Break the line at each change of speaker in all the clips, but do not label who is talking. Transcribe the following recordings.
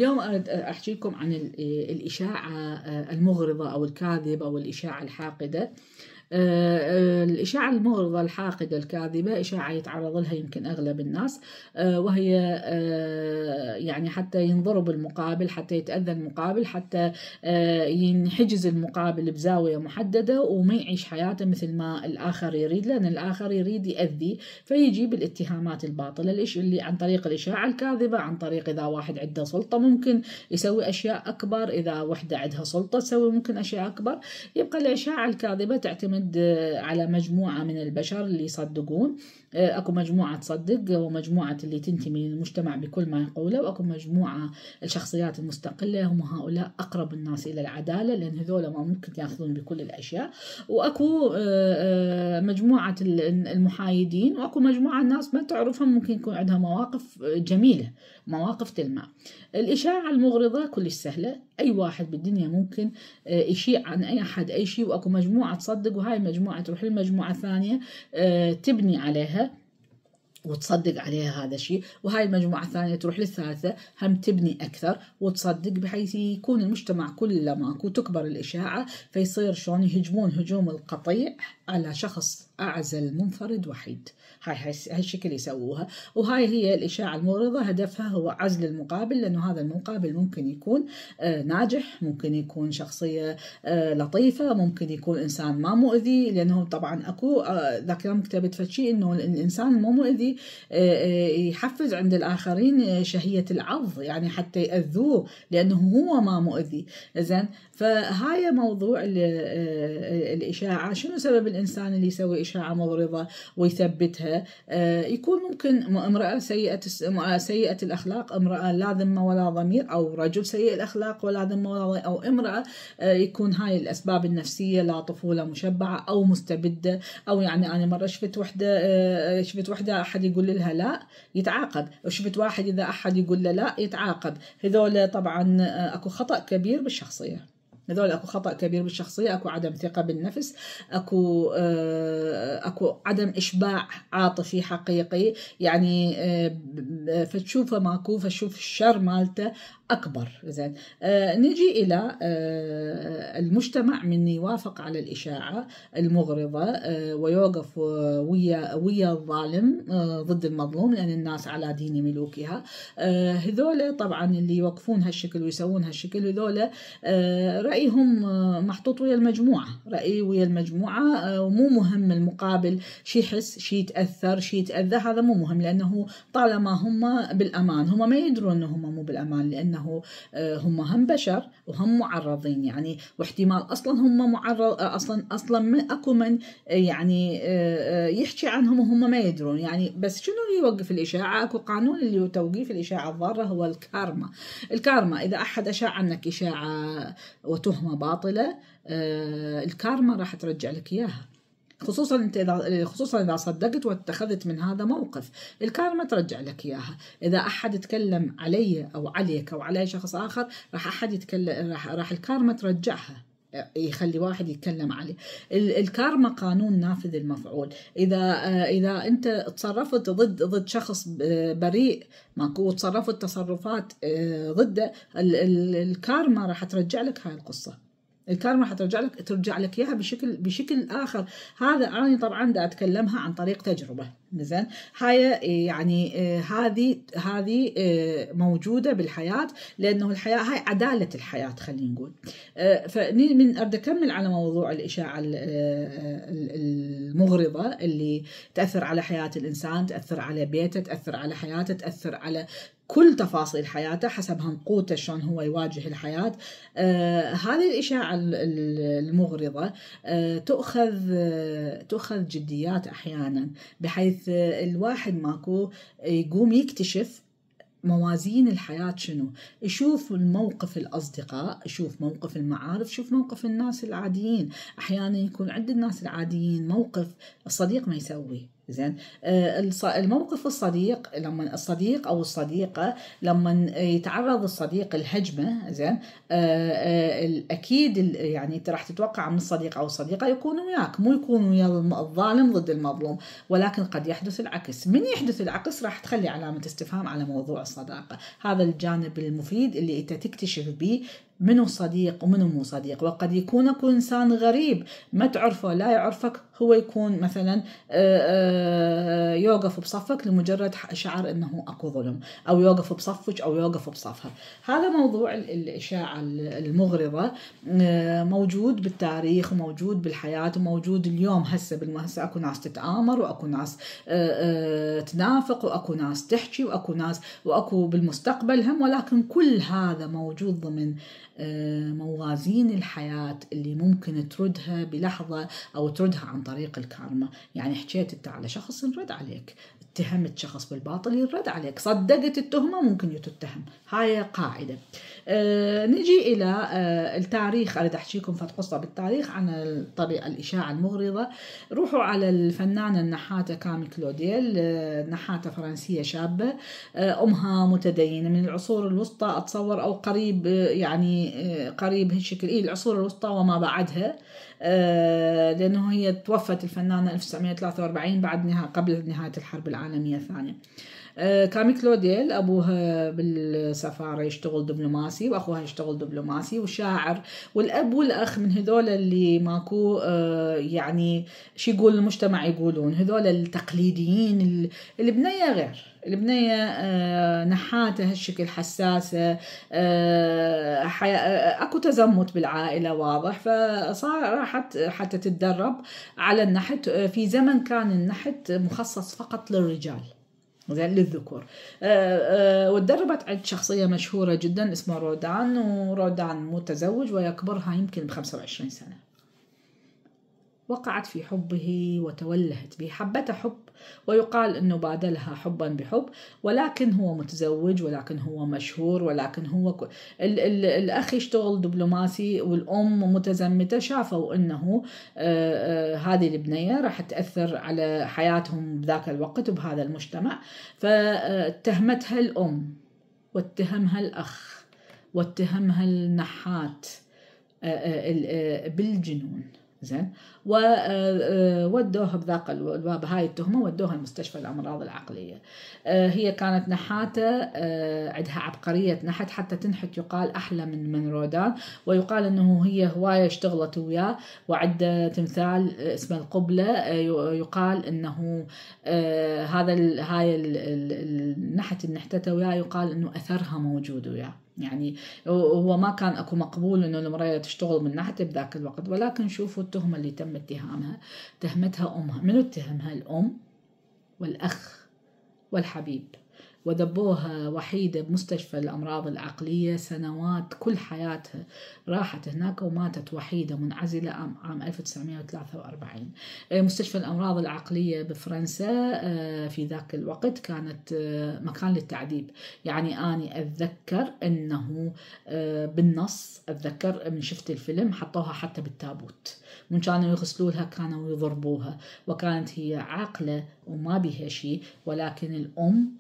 اليوم أريد أحكي لكم عن الإشاعة المغرضة أو الكاذبة أو الإشاعة الحاقدة. الإشاعة المغرضة الحاقدة الكاذبة إشاعة يتعرض لها يمكن أغلب الناس، وهي يعني حتى ينضرب المقابل، حتى يتأذى المقابل، حتى ينحجز المقابل بزاوية محددة وما يعيش حياته مثل ما الآخر يريد، لأن الآخر يريد يأذي، فيجي بالاتهامات الباطلة اللي عن طريق الإشاعة الكاذبة، عن طريق إذا واحد عنده سلطة ممكن يسوي أشياء أكبر، إذا وحدة عندها سلطة تسوي ممكن أشياء أكبر. يبقى الإشاعة الكاذبة تعتمد على مجموعة من البشر اللي يصدقون. اكو مجموعة تصدق ومجموعة اللي تنتمي للمجتمع بكل ما يقوله، واكو مجموعة الشخصيات المستقلة، هم هؤلاء اقرب الناس الى العدالة لان هذول ما ممكن ياخذون بكل الاشياء. واكو مجموعة المحايدين، واكو مجموعة الناس ما تعرفهم ممكن يكون عندها مواقف جميلة، مواقف تلمع. الإشاعة المغرضة كلش سهلة، أي واحد بالدنيا ممكن يشيع عن أي أحد أي شيء، وأكو مجموعة تصدق وهاي المجموعة تروح للمجموعة الثانية تبني عليها وتصدق عليها هذا الشيء، وهاي المجموعة الثانية تروح للثالثة هم تبني أكثر وتصدق، بحيث يكون المجتمع كله ماكو، تكبر الإشاعة، فيصير شلون يهجمون هجوم القطيع على شخص أعزل منفرد وحيد. هاي الشكل يسووها، وهاي هي الإشاعة المغرضة. هدفها هو عزل المقابل، لأنه هذا المقابل ممكن يكون ناجح، ممكن يكون شخصية لطيفة، ممكن يكون إنسان ما مؤذي، لأنه طبعا أكو ذاك يوم كتبت فشي إنه الإنسان المو مؤذي يحفز عند الآخرين شهية العض، يعني حتى يأذوه لأنه هو ما مؤذي. زين، فهاي موضوع الإشاعة. شنو سبب الإنسان اللي يسوي إشاعة مغرضة ويثبتها؟ يكون ممكن امرأة سيئة الأخلاق، امرأة لا ذمة ولا ضمير، أو رجل سيء الأخلاق ولا ذمة ولا ضمير، أو امرأة يكون هاي الأسباب النفسية، لا طفولة مشبعة أو مستبدة، أو يعني أنا مرة شفت وحدة أحد يقول لها لا يتعاقب، وشفت واحد إذا أحد يقول له لا يتعاقب. هذول طبعا أكو خطأ كبير بالشخصية، اكو خطأ كبير بالشخصية، اكو عدم ثقة بالنفس، اكو عدم اشباع عاطفي حقيقي، يعني فتشوفه ماكو، فتشوف الشر مالته اكبر. زين، نجي الى المجتمع من يوافق على الاشاعة المغرضة ويوقف ويا الظالم ضد المظلوم، لان الناس على دين ملوكها. هذول طبعا اللي يوقفون هالشكل ويسوون هالشكل، هذول رأيهم محطوط ويا المجموعة، رأي ويا المجموعة، ومو مهم المقابل شي يحس، شي يتأثر، شي يتأذى، هذا مو مهم، لأنه طالما هم بالأمان، هم ما يدرون أنه هم مو بالأمان، لأنه هم هم بشر وهم معرضين، يعني واحتمال أصلا هم معرض، أصلا أكو من يعني يحكي عنهم وهم ما يدرون. يعني بس شنو اللي يوقف الإشاعة؟ أكو قانون اللي توقيف الإشاعة الضارة، هو الكارما. إذا أحد أشاع عنك إشاعة وتهمة باطلة، الكارما راح ترجع لك إياها، خصوصا إذا صدقت واتخذت من هذا موقف، الكارما ترجع لك إياها. إذا أحد يتكلم علي أو عليك أو على شخص آخر، راح أحد يتكلم، راح الكارما ترجعها، يخلي واحد يتكلم عليه. الكارما قانون نافذ المفعول. إذا أنت تصرفت ضد شخص بريء ماكو، تصرفت تصرفات ضده، الكارما راح ترجع لك هاي القصة. الكارما ترجع لك اياها بشكل اخر. هذا انا طبعا دا اتكلمها عن طريق تجربه. زين، هاي يعني هذه موجوده بالحياه، لانه الحياه هاي عداله الحياه، خلينا نقول. من اريد اكمل على موضوع الاشاعه المغرضه اللي تاثر على حياه الانسان، تاثر على بيته، تاثر على حياته، تاثر على كل تفاصيل حياته حسب همقوته شلون هو يواجه الحياة. هذه الإشاعة المغرضة تؤخذ جديات أحيانا، بحيث الواحد ماكو يقوم يكتشف موازين الحياة شنو، يشوف الموقف الأصدقاء، يشوف موقف المعارف، يشوف موقف الناس العاديين. أحيانا يكون عند الناس العاديين موقف الصديق ما يسوي. زين. الموقف الصديق، لما الصديق أو الصديقة لما يتعرض الصديق الهجمة، زين، أكيد يعني أنت راح تتوقع من الصديق أو الصديقة يكونوا وياك، مو يكونوا ويا الظالم ضد المظلوم، ولكن قد يحدث العكس. من يحدث العكس راح تخلي علامة استفهام على موضوع الصداقة. هذا الجانب المفيد اللي أنت تكتشف به منو صديق ومنو مو صديق. وقد يكون اكو انسان غريب ما تعرفه لا يعرفك، هو يكون مثلا يوقف بصفك لمجرد شعر انه اكو ظلم، او يوقف بصفك او يوقف بصفها. هذا موضوع الاشاعة المغرضة موجود بالتاريخ وموجود بالحياة وموجود اليوم. هسه اكو ناس تتآمر، واكو ناس تنافق، واكو ناس تحكي، واكو بالمستقبل هم، ولكن كل هذا موجود ضمن موازين الحياة اللي ممكن تردها بلحظة أو تردها عن طريق الكارما. يعني حكيت أنت على شخص يرد عليك، اتهمت شخص بالباطل يرد عليك، صدقت التهمة ممكن يتهم. هاي قاعدة. نجي إلى التاريخ. أريد أحكيكم فت قصة بالتاريخ عن طريقة الإشاعة المغرضة. روحوا على الفنانة النحاتة كامي كلوديل، نحاتة فرنسية شابة، أمها متدينة من العصور الوسطى أتصور، أو قريب، يعني قريب هالشكل، العصور الوسطى وما بعدها، لأنه هي توفت الفنانة 1943 قبل نهاية الحرب العالمية الثانية. كامي كلوديل أبوها بالسفارة يشتغل دبلوماسي، وأخوها يشتغل دبلوماسي وشاعر، والأب والأخ من هذول اللي ماكو يعني شو يقول المجتمع، يقولون هذول التقليديين. البنية غير، البنية نحاتة هالشكل حساسة، أكو تزمت بالعائلة واضح، فصار راحت حتى تتدرب على النحت في زمن كان النحت مخصص فقط للرجال، زين، للذكور. وتدربت عند شخصية مشهورة جدا اسمه رودان، ورودان متزوج ويكبرها يمكن ب25 سنة. وقعت في حبه وتولهت به، حبته حب، ويقال أنه بادلها حبا بحب، ولكن هو متزوج، ولكن هو مشهور، ولكن هو الأخ يشتغل دبلوماسي والأم متزمتة. شافوا أنه هذه البنية راح تأثر على حياتهم بذاك الوقت وبهذا المجتمع، فاتهمتها الأم، واتهمها الأخ، واتهمها النحات بالجنون، زين. وودوها بذاك الباب، هاي التهمة ودوها المستشفى الأمراض العقلية. هي كانت نحاتة، عندها عبقرية نحت، حتى تنحت يقال أحلى من رودان، ويقال أنه هي هواية اشتغلت وياه، وعده تمثال اسمه القبلة. يقال أنه هاي النحت النحتة وياه، يقال أنه أثرها موجود وياه. يعني هو ما كان اكو مقبول انه المرأة تشتغل من ناحية بذاك الوقت، ولكن شوفوا التهمة اللي تم اتهامها، تهمتها امها. منو اتهمها؟ الام والاخ والحبيب، وذبوها وحيدة بمستشفى الأمراض العقلية سنوات، كل حياتها راحت هناك، وماتت وحيدة منعزلة عام 1943. مستشفى الأمراض العقلية بفرنسا في ذاك الوقت كانت مكان للتعذيب. يعني أنا أتذكر أنه بالنص، أتذكر من شفت الفيلم حطوها حتى بالتابوت، من كانوا يغسلولها كانوا يضربوها، وكانت هي عاقلة وما بها شيء، ولكن الأم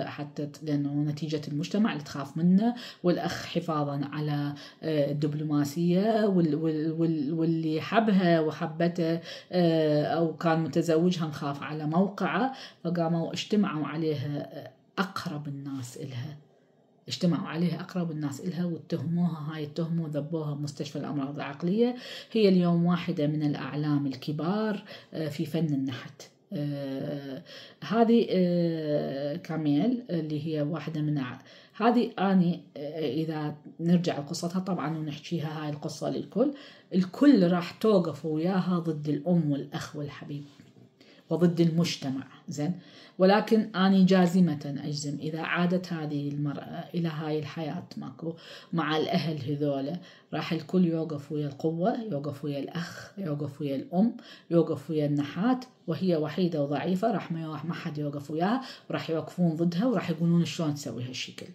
حتى لأنه نتيجة المجتمع اللي تخاف منه، والأخ حفاظا على الدبلوماسية، واللي حبها وحبته أو كان متزوجها مخاف على موقعه، فقاموا اجتمعوا عليها أقرب الناس إلها، واتهموها هاي التهمة وذبوها بمستشفى الأمراض العقلية. هي اليوم واحدة من الأعلام الكبار في فن النحت. هذه كاميل اللي هي واحدة من هذه. أنا إذا نرجع لقصتها طبعا ونحكيها هاي القصة الكل راح توقف وياها ضد الأم والأخ والحبيب وضد المجتمع، زين. ولكن أنا جازمة أجزم إذا عادت هذه المرأة إلى هاي الحياة ماكو مع الأهل هذولا، راح الكل يوقف ويا القوة، يوقف ويا الأخ، يوقف ويا الأم، يوقف ويا النحات، وهي وحيدة وضعيفة راح ما حد يوقف وياها، وراح يوقفون ضدها، وراح يقولون شلون تسوي هالشكل.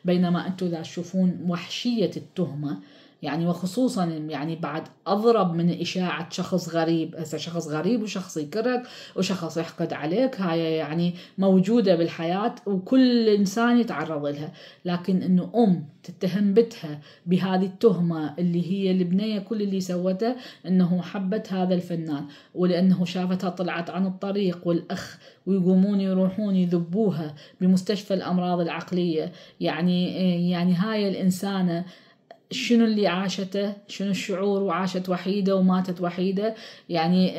بينما أنتم إذا تشوفون وحشية التهمة يعني وخصوصا يعني بعد أضرب من إشاعة شخص غريب. هسه شخص غريب وشخص يكرهك وشخص يحقد عليك، هاي يعني موجودة بالحياة وكل إنسان يتعرض لها. لكن إنه تتهم بنتها بهذه التهمة اللي هي البنية كل اللي سوته إنه حبت هذا الفنان، ولأنه شافتها طلعت عن الطريق والأخ، ويقومون يروحون يذبوها بمستشفى الأمراض العقلية. يعني هاي الإنسانة شنو اللي عاشته، شنو الشعور، وعاشت وحيدة وماتت وحيدة. يعني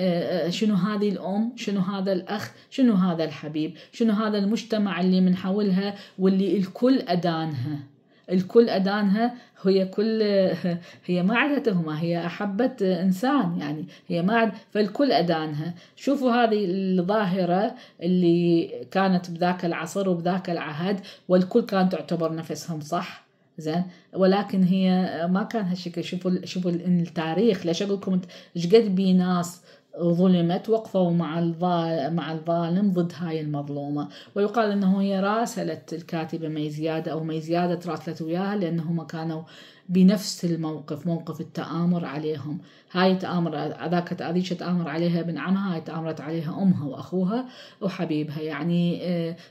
شنو هذه الأم، شنو هذا الأخ، شنو هذا الحبيب، شنو هذا المجتمع اللي من حولها واللي الكل أدانها. هي ما عندها تهمة، هي أحبت إنسان، يعني هي ما فالكل أدانها. شوفوا هذه الظاهرة اللي كانت بذاك العصر وبذاك العهد، والكل كان تعتبر نفسهم صح زين، ولكن هي ما كان هالشكل. شوفوا التاريخ. ليش أقول لكم ايش قد بي ناس ظلمت وقفوا مع الظالم ضد هاي المظلومة. ويقال أنه هي راسلت الكاتبة ميزيادة، أو ميزيادة تراسلت وياها، لأنهم كانوا بنفس الموقف، موقف التآمر عليهم. هاي هذيك تآمر عليها ابن عمها، هاي تآمرت عليها أمها وأخوها وحبيبها. يعني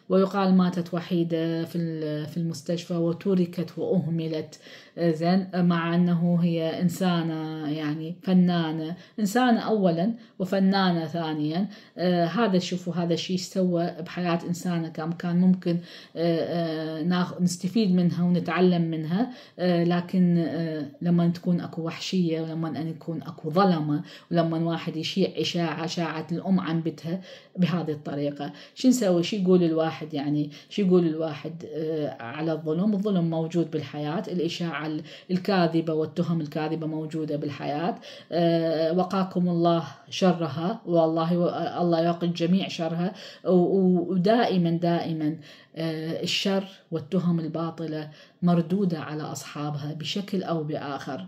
ويقال ماتت وحيدة في المستشفى وتركت وأهملت. زين، مع أنه هي إنسانة، يعني فنانة، إنسانة أولا وفنانة ثانيا. شوفوا هذا الشيء سوى بحياة إنسانة كان ممكن نستفيد منها ونتعلم منها. لكن لما تكون أكو وحشية، ولما أن يكون أكو ظلمة، ولما واحد يشيع إشاعة الأم عن بنتها بهذه الطريقة، شو نسوي؟ شو يقول الواحد؟ يعني شو يقول الواحد على الظلم موجود بالحياة، الإشاعة الكاذبة والتهم الكاذبة موجودة بالحياة. وقاكم الله شرها، والله الله يقي جميع شرها. ودائما الشر والتهم الباطلة مردودة على أصحابها بشكل أو بآخر.